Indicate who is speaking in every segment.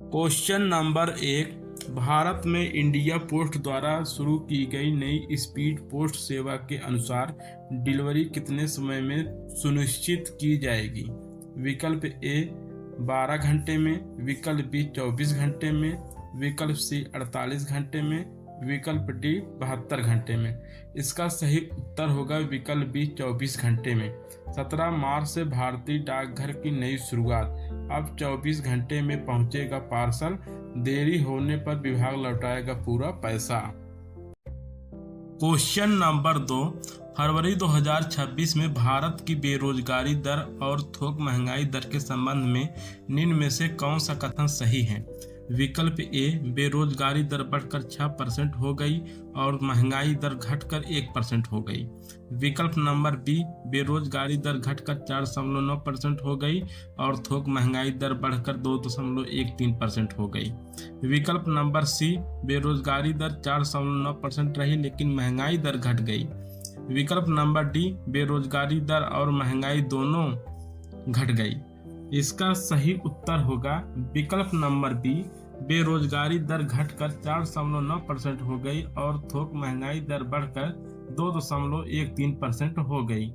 Speaker 1: Question number 1। Bharat में India post द्वारा शुरू की गई नई स्पीड पोस्ट सेवा के अनुसार डिलीवरी कितने समय में सुनिश्चित की जाएगी? विकल्प ए 12 घंटे में, विकल्प बी 24 घंटे में, विकल्प सी 48 घंटे में, विकल्प डी 72 घंटे में। इसका सही उत्तर होगा विकल्प बी 24 घंटे में। 17 मार्च से भारतीय डाकघर की नई शुरुआत। अब 24 घंटे में पहुंचेगा पार्सल, देरी होने पर विभाग लौटाएगा पूरा पैसा। Question number 2। फरवरी 2026 में भारत की बेरोजगारी दर और थोक महंगाई दर के संबंध में निम्न में से कौन सा कथन सही है? विकल्प ए बेरोजगारी दर बढ़कर 6% हो गई और महंगाई दर घटकर 1% हो गई। विकल्प नंबर बी बेरोजगारी दर घटकर 4.9% हो गई और थोक महंगाई दर बढ़कर 2.13% हो गई। विकल्प नंबर सी बेरोजगारी दर 4.9% रही लेकिन महंगाई दर घट गई। विकल्प नंबर डी बेरोजगारी दर और महंगाई दोनों घट गई। इसका सही उत्तर होगा विकल्प नंबर बी बेरोजगारी दर घटकर 4.9% हो गई और थोक महंगाई दर बढ़कर 2.13% हो गई।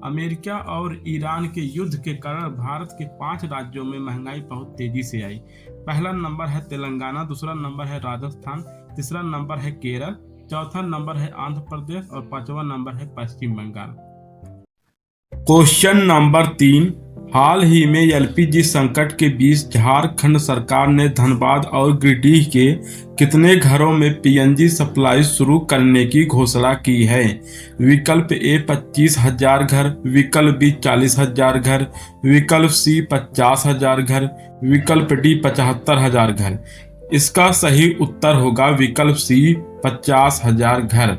Speaker 1: अमेरिका और ईरान के युद्ध के कारण भारत के 5 राज्यों में महंगाई बहुत तेजी से आई। पहला नंबर है तेलंगाना, दूसरा नंबर है राजस्थान, तीसरा नंबर है केरल, चौथा नंबर है आंध्र प्रदेश और पांचवा नंबर है पश्चिम बंगाल। Question number 3। हाल ही में एलपीजी संकट के बीच झारखंड सरकार ने धनबाद और गिरिडीह के कितने घरों में पीएनजी सप्लाई शुरू करने की घोषणा की है? विकल्प ए 25,000 घर, विकल्प बी 40,000 घर, विकल्प सी 50,000 घर, विकल्प डी 75,000 घर। इसका सही उत्तर होगा विकल्प सी 50,000 घर।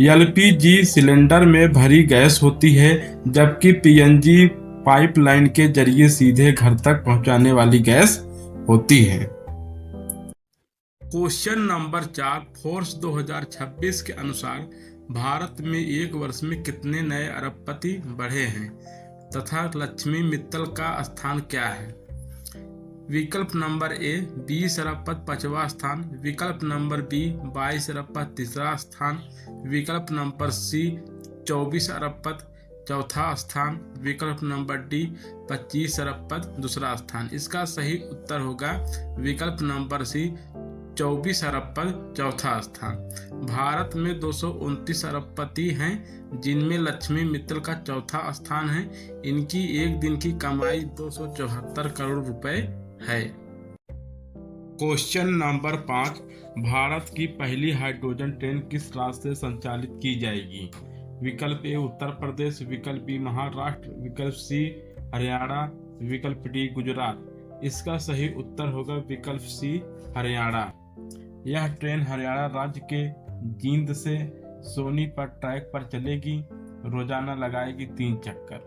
Speaker 1: एलपीजी सिलेंडर में भरी गैस होती है जबकि पीएनजी पाइपलाइन के जरिए सीधे घर तक पहुंचाने वाली गैस होती है। Question number 4। फोर्ब्स 2026 के अनुसार भारत में एक वर्ष में कितने नए अरबपति बढ़े हैं तथा लक्ष्मी मित्तल का स्थान क्या है? विकल्प नंबर ए 20 अरबपति 5वां स्थान, विकल्प नंबर बी 22 अरबपति तीसरा स्थान, विकल्प नंबर सी 24 अरबपति चौथा स्थान, विकल्प नंबर डी 25 अरबपति दूसरा स्थान। इसका सही उत्तर होगा विकल्प नंबर सी 24 अरबपति चौथा स्थान। भारत में 229 अरबपति हैं जिनमें लक्ष्मी मित्तल का चौथा स्थान है। इनकी एक दिन की कमाई 274 करोड़ रुपए है। Question number 5। भारत की पहली हाइड्रोजन ट्रेन किस राज्य से संचालित की जाएगी? विकल्प ए उत्तर प्रदेश, विकल्प बी महाराष्ट्र, विकल्प सी हरियाणा, विकल्प डी गुजरात। इसका सही उत्तर होगा विकल्प सी हरियाणा। यह ट्रेन हरियाणा राज्य के जींद से सोनीपत ट्रैक पर चलेगी। रोजाना लगाएगी 3 चक्कर।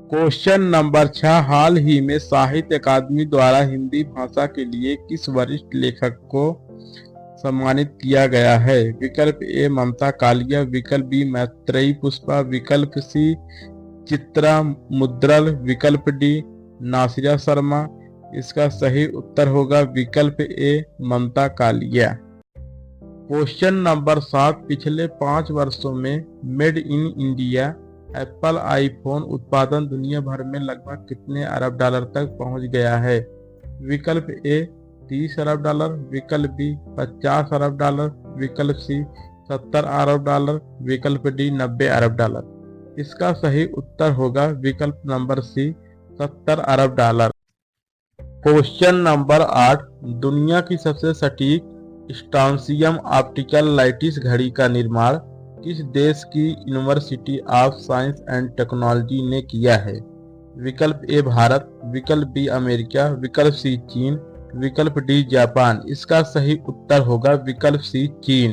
Speaker 2: Question number 6। हाल ही में साहित्य अकादमी द्वारा हिंदी भाषा के लिए किस वरिष्ठ लेखक को सम्मानित किया गया है? विकल्प ए ममता कालिया, विकल्प बी मैत्रेयी पुष्पा, विकल्प सी चित्रा मुद्रल, विकल्प डी नासिरा शर्मा। इसका सही उत्तर होगा विकल्प A Mamata Kalia. Question number 7। पिछले 5 वर्षों में made in India Apple iPhone उत्पादन दुनिया भर में लगभग कितने अरब डॉलर तक पहुंच गया है? विकल्प ए 30 अरब डॉलर, विकल्प बी 50 अरब डॉलर, विकल्प सी 70 अरब डॉलर, विकल्प डी 90 अरब डॉलर। इसका सही उत्तर होगा विकल्प नंबर सी 70 अरब डॉलर। Question number 8। दुनिया की सबसे सटीक स्ट्रॉन्सियम ऑप्टिकल लाइटिस घड़ी का निर्माण किस देश की university of science and technology ने किया है? विकल्प ए भारत, विकल्प बी अमेरिका, विकल्प सी चीन, विकल्प डी जापान। इसका सही उत्तर होगा विकल्प सी चीन।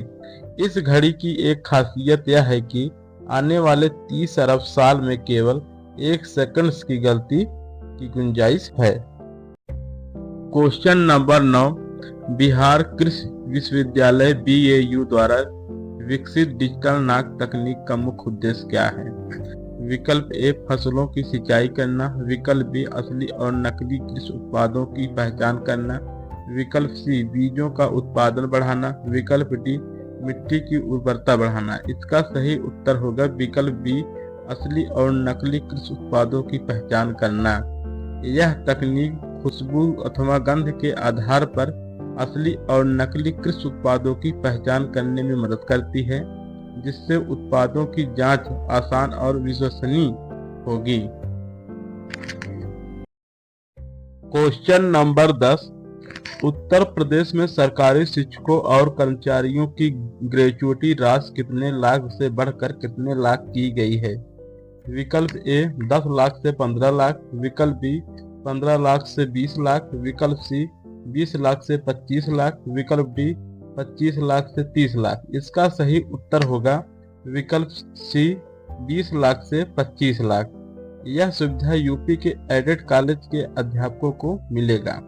Speaker 2: इस घड़ी की एक खासियत यह है कि आने वाले 30 अरब साल में केवल 1 सेकंड की गलती की गुंजाइश है। Question number 9। बिहार कृषि विश्वविद्यालय BAU द्वारा विकसित डिजिटल नाक तकनीक का मुख्य उद्देश्य क्या है? विकल्प ए फसलों की सिंचाई करना, विकल्प बी असली और नकली कृषि उत्पादों की पहचान करना, विकल्प सी बीजों का उत्पादन बढ़ाना, विकल्प डी मिट्टी की उर्वरता बढ़ाना। इसका सही उत्तर होगा विकल्प बी असली और नकली कृषि उत्पादों की पहचान करना। यह तकनीक खुशबू अथवा गंध के आधार पर असली और नकली कृषि उत्पादों की पहचान करने में मदद करती है, जिससे उत्पादों की जांच आसान और विश्वसनीय होगी। क्वेश्चन नंबर 10, उत्तर प्रदेश में सरकारी शिक्षकों और कर्मचारियों की ग्रेचुइटी राशि कितने लाख से बढ़कर कितने लाख की गई है? विकल्प ए 10 लाख से 15 लाख, विकल्प बी 15 लाख से 20 लाख, विकल्प सी 20 लाख से 25 लाख, विकल्प डी 25 लाख से 30 लाख। इसका सही उत्तर होगा विकल्प सी 20 लाख से 25 लाख। यह सुविधा यूपी के एडेड कॉलेज के अध्यापकों को मिलेगा।